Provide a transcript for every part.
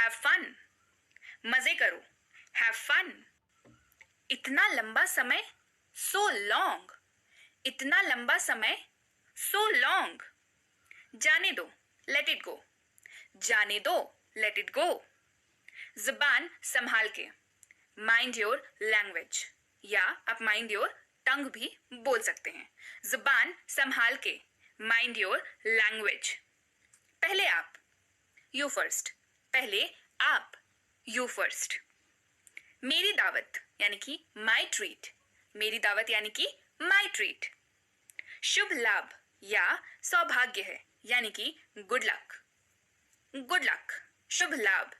Have fun. मजे करो, have fun. इतना लंबा समय, सो लॉन्ग। इतना लंबा समय, सो लॉन्ग। जाने दो, लेट इट गो। जाने दो, लेट इट गो। जुबान संभाल के, माइंड योर लैंग्वेज, या आप माइंड योर टंग भी बोल सकते हैं। जुबान संभाल के, माइंड योर लैंग्वेज। पहले आप, यू फर्स्ट। पहले आप, यू फर्स्ट। मेरी दावत यानी कि माई ट्रीट। मेरी दावत यानी कि माई ट्रीट। शुभ लाभ या सौभाग्य है यानी कि गुड लक। गुड लक, शुभ लाभ।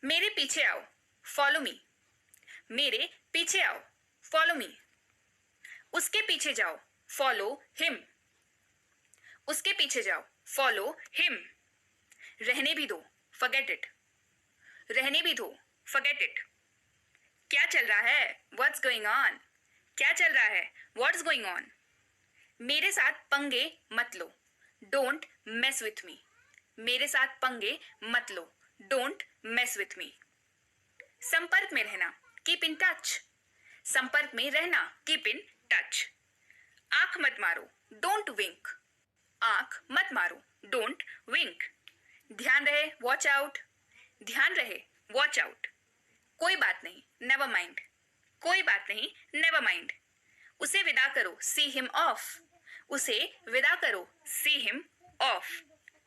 मेरे पीछे आओ, फॉलो मी। मेरे पीछे आओ, फॉलो मी। उसके पीछे जाओ, फॉलो हिम। उसके पीछे जाओ, फॉलो हिम। रहने भी दो, फॉरगेट इट। रहने भी दो, फॉरगेट इट। क्या चल रहा है, व्हाट्स गोइंग ऑन। क्या चल रहा है, व्हाट्स गोइंग ऑन। मेरे साथ पंगे मत लो, डोंट मेस विथ मी। मेरे साथ पंगे मत लो, डोंट मेस विथ मी। संपर्क में रहना, कीप इन टच। संपर्क में रहना, कीप इन टच। आंख मत मारो, डोंट विंक। आंख मत मारो, डोंट विंक। ध्यान रहे, वॉच आउट। ध्यान रहे, वॉच आउट। कोई बात नहीं, नेवर माइंड। कोई बात नहीं, नेवर माइंड। उसे विदा करो, सी हिम ऑफ। उसे विदा करो, सी हिम ऑफ।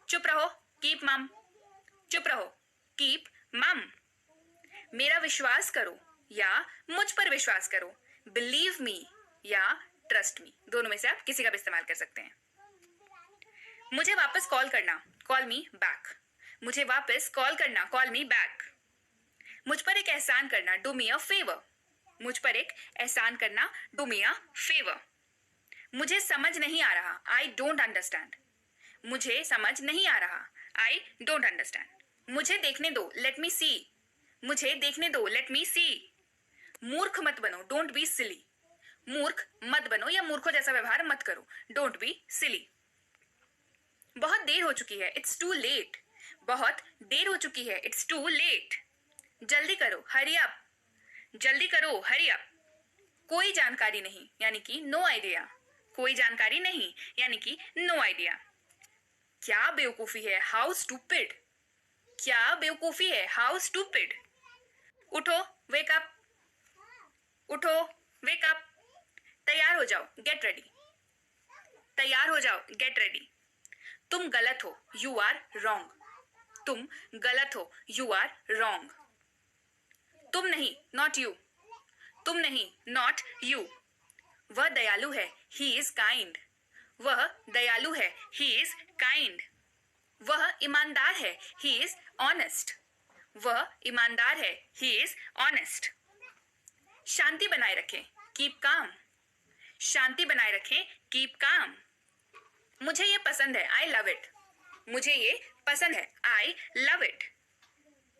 चुप रहो, कीप मम। चुप रहो, कीप मम। मेरा विश्वास करो या मुझ पर विश्वास करो, बिलीव मी या ट्रस्ट मी। दोनों में से आप किसी का भी इस्तेमाल कर सकते हैं। मुझे वापस कॉल करना, कॉल मी बैक। मुझे वापस कॉल करना, कॉल मी बैक। मुझ पर एक एहसान करना, डू मी अ फेवर। मुझ पर एक एहसान करना, डू मी अ फेवर। मुझे समझ नहीं आ रहा, आई डोंट अंडरस्टैंड। मुझे समझ नहीं आ रहा, आई डोंट अंडरस्टैंड। मुझे देखने दो, लेट मी सी। मुझे देखने दो, लेट मी सी। मूर्ख मत बनो, डोंट बी सिली। मूर्ख मत बनो या मूर्खों जैसा व्यवहार मत करो, डोंट बी सिली। बहुत देर हो चुकी है, इट्स टू लेट। बहुत देर हो चुकी है, इट्स टू लेट। जल्दी करो, हरी अप। जल्दी करो, हरी अप। कोई जानकारी नहीं यानी कि नो आइडिया। कोई जानकारी नहीं यानी कि नो आइडिया। क्या बेवकूफी है, हाउ स्टूपिड। क्या बेवकूफी है, हाउ स्टूपिड। उठो, वेक अप। उठो, वेक अप। तैयार हो जाओ, गेट रेडी। तैयार हो जाओ, गेट रेडी। तुम गलत हो, यू आर रॉन्ग। तुम गलत हो, यू आर रॉन्ग। तुम नहीं, नॉट यू। तुम नहीं, नॉट यू। वह दयालु है, ही इज काइंड। वह दयालु है, ही इज काइंड। वह ईमानदार है, ही इज ऑनेस्ट। वह ईमानदार है, ही इज ऑनेस्ट। शांति बनाए रखें, कीप काम। शांति बनाए रखें, कीप काम। मुझे ये पसंद है, आई लव इट। मुझे ये पसंद है, आई लव इट।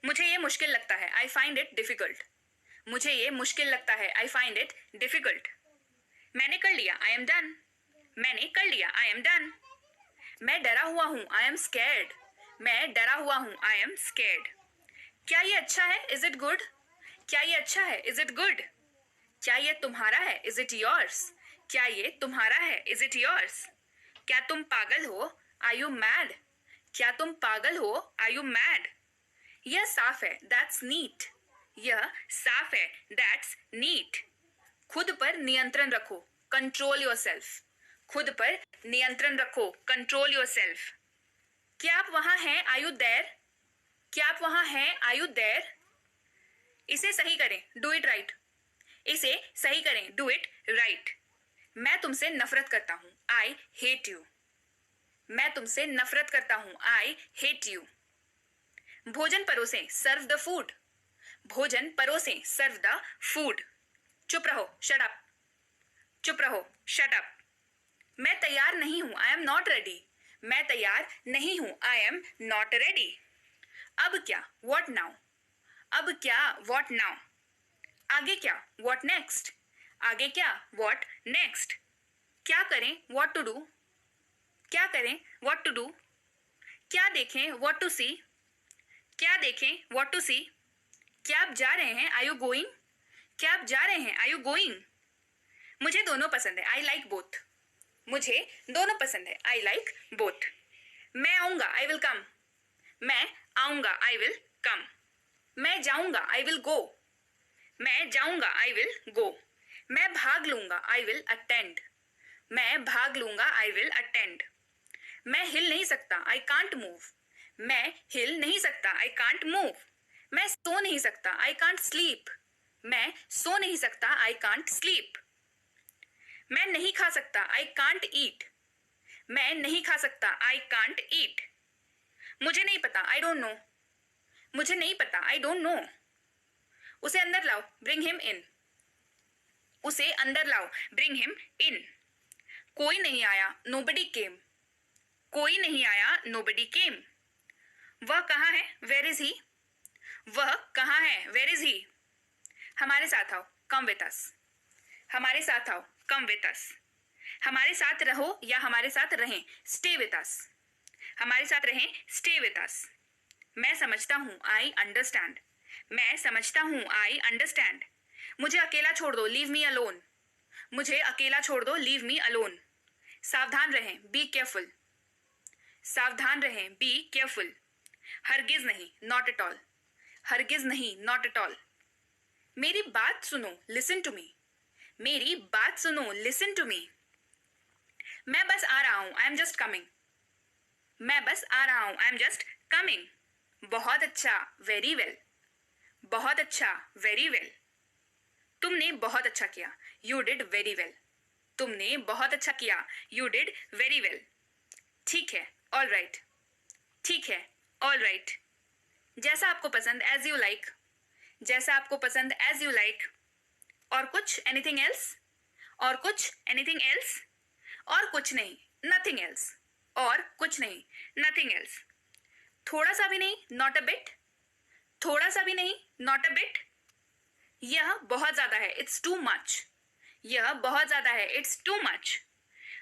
मुझे ये मुश्किल लगता है, आई फाइंड इट डिफिकल्ट। मुझे ये मुश्किल लगता है, आई फाइंड इट डिफिकल्ट। मैंने कर लिया, आई एम डन। मैंने कर लिया, आई एम डन। मैं डरा हुआ हूं, आई एम स्कैर्ड। मैं डरा हुआ हूं, आई एम स्कैर्ड। क्या ये अच्छा है, इज इट गुड। क्या ये अच्छा है, इज इट गुड। क्या ये तुम्हारा है, इज इट योर्स। क्या ये तुम्हारा है, इज इट योर्स। क्या तुम पागल हो, आर यू मैड। क्या तुम पागल हो, आर यू मैड। यह साफ है, दैट्स नीट। यह साफ है, दैट्स नीट। खुद पर नियंत्रण रखो, कंट्रोल योरसेल्फ। खुद पर नियंत्रण रखो, कंट्रोल योरसेल्फ। क्या आप वहां हैं, आर यू देयर। क्या आप वहां हैं, आर यू देयर। इसे सही करें, डू इट राइट। इसे सही करें, डू इट राइट। मैं तुमसे नफरत करता हूं, आई हेट यू। मैं तुमसे नफरत करता हूं, आई हेट यू। भोजन परोसें, सर्व द फूड। भोजन परोसें, सर्व द फूड। चुप रहो, शट अप। चुप रहो, शट अप। मैं तैयार नहीं हूं, आई एम नॉट रेडी। मैं तैयार नहीं हूं, आई एम नॉट रेडी। अब क्या, व्हाट नाउ। अब क्या, व्हाट नाउ। आगे क्या, व्हाट नेक्स्ट। आगे क्या, व्हाट नेक्स्ट। क्या करें, व्हाट टू डू। क्या करें, व्हाट टू डू। क्या देखें, व्हाट टू सी। क्या देखें, वॉट टू सी। क्या आप जा रहे हैं, आर यू गोइंग। क्या आप जा रहे हैं, आर यू गोइंग। मुझे दोनों पसंद है, आई लाइक बोथ। मुझे दोनों पसंद है, आई लाइक बोथ। मैं आऊंगा, आई विल कम। मैं आऊंगा, आई विल कम। मैं जाऊंगा, आई विल गो। मैं जाऊंगा, आई विल गो। मैं भाग लूंगा, आई विल अटेंड। मैं भाग लूंगा, आई विल अटेंड। मैं हिल नहीं सकता, आई कांट मूव। मैं हिल नहीं सकता, आई कांट मूव। मैं सो नहीं सकता, आई कांट स्लीप। मैं सो नहीं सकता, आई कांट स्लीप। मैं नहीं खा सकता, आई कांट ईट। मैं नहीं खा सकता, आई कांट ईट। मुझे नहीं पता, आई डोंट नो। मुझे नहीं पता, आई डोंट नो। उसे अंदर लाओ, ब्रिंग हिम इन। उसे अंदर लाओ, ब्रिंग हिम इन। कोई नहीं आया, नोबडी केम। कोई नहीं आया, नोबडी केम। वह कहाँ है, वेयर इज ही। वह कहाँ है, वेयर इज ही। हमारे साथ आओ, कम विद अस। हमारे साथ आओ, कम विद अस। हमारे साथ रहो या हमारे साथ रहें, स्टे विद अस। हमारे साथ रहें, स्टे विद अस। मैं समझता हूँ, आई अंडरस्टैंड। मैं समझता हूँ, आई अंडरस्टैंड। मुझे अकेला छोड़ दो, लीव मी अलोन। मुझे अकेला छोड़ दो, लीव मी अलोन। सावधान रहें, बी केयरफुल। सावधान रहें, बी केयरफुल। हरगिज नहीं, नॉट एट ऑल। हरगिज नहीं, नॉट एट ऑल। मेरी बात सुनो, लिसन टू मी। मेरी बात सुनो, लिसन टू मी। मैं बस आ रहा हूं, आई एम जस्ट कमिंग। मैं बस आ रहा हूं, आई एम जस्ट कमिंग। बहुत अच्छा, वेरी वेल। बहुत अच्छा, वेरी वेल। तुमने बहुत अच्छा किया, यू डिड वेरी वेल। तुमने बहुत अच्छा किया, यू डिड वेरी वेल। ठीक है, ऑल राइट। ठीक है, ऑल राइट। जैसा आपको पसंद, एज यू लाइक। जैसा आपको पसंद, एज यू लाइक। और कुछ, एनीथिंग एल्स। और कुछ, एनीथिंग एल्स। और कुछ नहीं, नथिंग एल्स। और कुछ नहीं, नथिंग एल्स। थोड़ा सा भी नहीं, नॉट अ बिट। थोड़ा सा भी नहीं, नॉट अ बिट। यह बहुत ज्यादा है, इट्स टू मच। यह बहुत ज्यादा है, इट्स टू मच।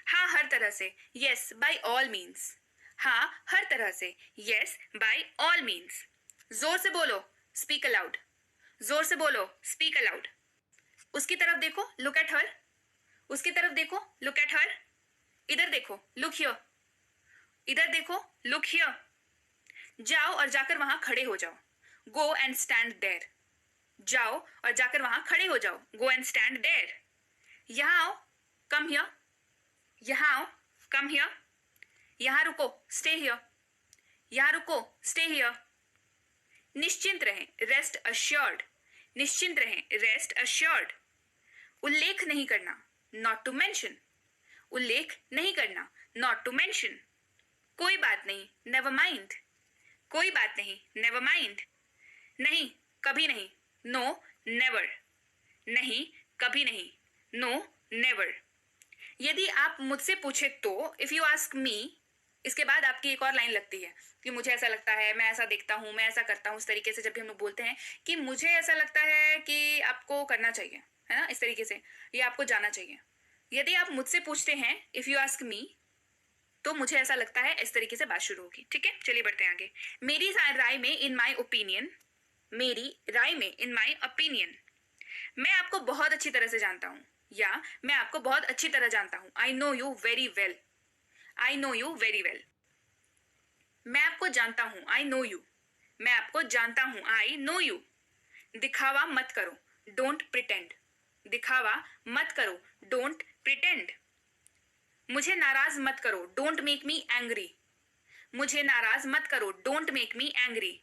हाँ, हर तरह से, यस बाय ऑल मीन्स। हाँ, हर तरह से, यस बाय ऑल मीन्स। जोर से बोलो, स्पीक अलाउड। जोर से बोलो, स्पीक अलाउड। उसकी तरफ देखो, लुक एट हर। उसकी तरफ देखो, लुक एट हर। इधर देखो, लुक हियर। इधर देखो, लुक हियर। जाओ और जाकर वहां खड़े हो जाओ, गो एंड स्टैंड देयर। जाओ और जाकर वहां खड़े हो जाओ, गो एंड स्टैंड देयर। यहां आओ, कम हियर। यहां आओ, कम हियर। यहां रुको, स्टे हियर। यहां रुको, स्टे हियर। निश्चिंत रहें, रेस्ट अश्योर्ड। निश्चिंत रहें, रेस्ट अश्योर्ड। उल्लेख नहीं करना, नॉट टू मेंशन। उल्लेख नहीं करना, नॉट टू मेंशन। कोई बात नहीं, नेवर माइंड। कोई बात नहीं, नेवर माइंड। नहीं, कभी नहीं, नो नेवर। नहीं, कभी नहीं, नो नेवर। यदि आप मुझसे पूछे तो, इफ यू आस्क मी, इसके बाद आपकी एक और लाइन लगती है कि मुझे ऐसा लगता है, मैं ऐसा देखता हूं, मैं ऐसा करता हूं। इस तरीके से जब भी हम लोग बोलते हैं कि मुझे ऐसा लगता है कि आपको करना चाहिए, है ना, इस तरीके से, ये आपको जाना चाहिए। यदि आप मुझसे पूछते हैं, इफ यू आस्क मी, तो मुझे ऐसा लगता है, इस तरीके से बात शुरू होगी। ठीक है, चलिए बढ़ते हैं आगे। मेरी राय में, इन माई ओपिनियन। मेरी राय में, इन माई ओपिनियन। मैं आपको बहुत अच्छी तरह से जानता हूं, या मैं आपको बहुत अच्छी तरह जानता हूं। I know you very well. I know you very well. मैं आपको जानता हूं, आई नो यू। मैं आपको जानता हूं, आई नो यू। दिखावा मत करो, डोंट प्रिटेंड। दिखावा मत करो, डोंट प्रिटेंड। मुझे नाराज मत करो, डोंट मेक मी एंग्री। मुझे नाराज मत करो, डोंट मेक मी एंग्री।